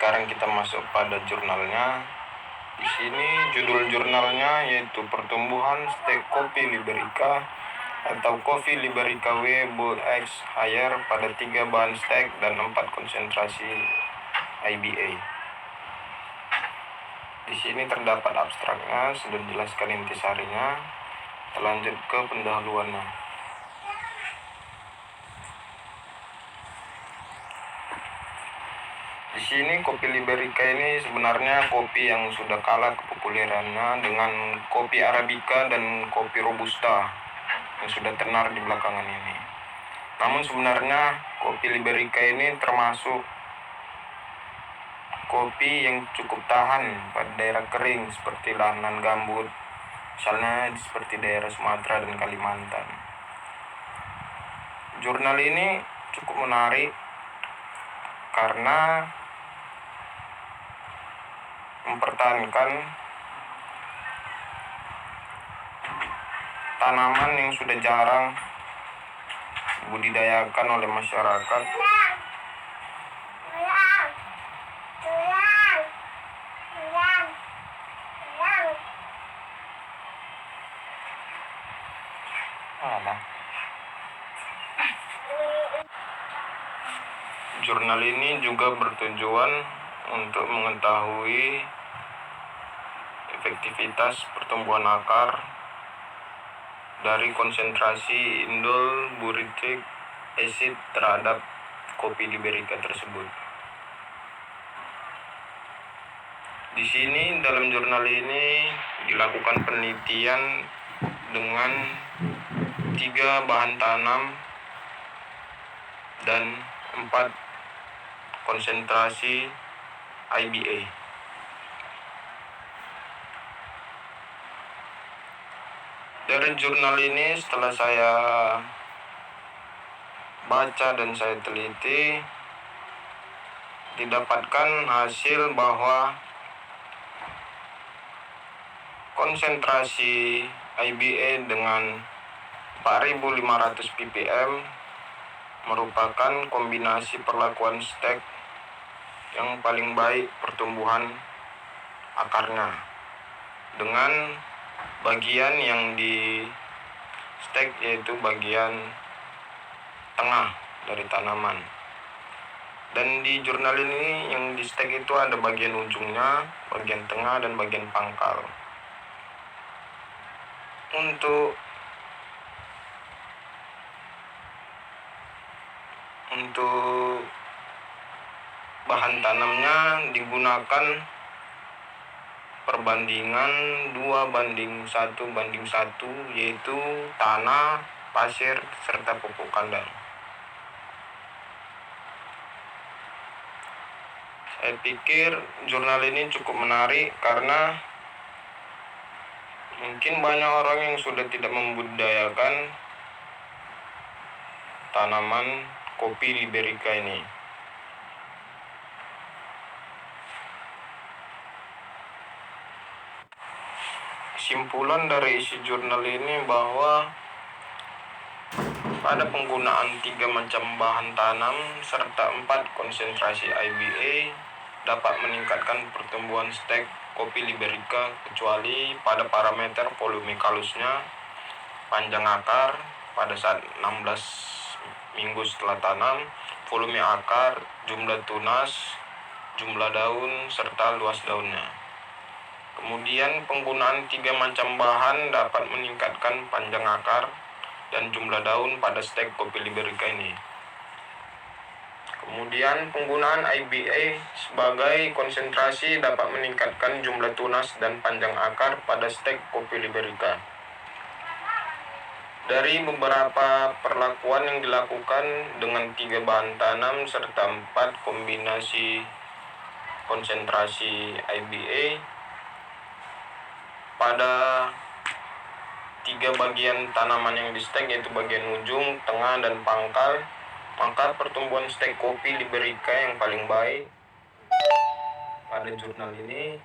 sekarang kita masuk pada jurnalnya. Di sini judul jurnalnya yaitu Pertumbuhan Stek Kopi Liberica atau Coffee Liberica W Bold X Higher pada 3 bahan stek dan 4 konsentrasi IBA. Di sini terdapat abstraknya, sudah dijelaskan intisarinya. Kita lanjut ke pendahuluannya. Di sini kopi Liberica ini sebenarnya kopi yang sudah kalah kepopulerannya dengan kopi Arabica dan kopi Robusta yang sudah tenar di belakangan ini. Namun sebenarnya kopi Liberica ini termasuk kopi yang cukup tahan pada daerah kering seperti lahan gambut, misalnya seperti daerah Sumatera dan Kalimantan. Jurnal ini cukup menarik karena mempertahankan tanaman yang sudah jarang dibudidayakan oleh masyarakat. Jurnal ini juga bertujuan untuk mengetahui efektivitas pertumbuhan akar dari konsentrasi indol boric acid terhadap kopi Liberica tersebut. Di sini dalam jurnal ini dilakukan penelitian dengan 3 bahan tanam dan 4 konsentrasi IBA. Dari jurnal ini setelah saya baca dan saya teliti, didapatkan hasil bahwa konsentrasi IBA dengan 4.500 ppm merupakan kombinasi perlakuan stek yang paling baik pertumbuhan akarnya, dengan bagian yang di stek yaitu bagian tengah dari tanaman. Dan di jurnal ini yang di stek itu ada bagian ujungnya, bagian tengah, dan bagian pangkal. Untuk bahan tanamnya digunakan perbandingan 2:1:1, yaitu tanah, pasir, serta pupuk kandang. Saya pikir jurnal ini cukup menarik karena mungkin banyak orang yang sudah tidak membudidayakan tanaman kopi Liberica ini. Kesimpulan dari isi jurnal ini bahwa pada penggunaan 3 macam bahan tanam serta 4 konsentrasi IBA dapat meningkatkan pertumbuhan stek kopi Liberica kecuali pada parameter volume kalusnya, panjang akar pada saat 16 minggu setelah tanam, volume akar, jumlah tunas, jumlah daun, serta luas daunnya. Kemudian penggunaan 3 macam bahan dapat meningkatkan panjang akar dan jumlah daun pada stek kopi Liberica ini. Kemudian penggunaan IBA sebagai konsentrasi dapat meningkatkan jumlah tunas dan panjang akar pada stek kopi Liberica. Dari beberapa perlakuan yang dilakukan dengan 3 bahan tanam serta 4 kombinasi konsentrasi IBA, pada 3 bagian tanaman yang di stek yaitu bagian ujung, tengah, dan pangkal, maka pertumbuhan stek kopi Liberica yang paling baik pada jurnal ini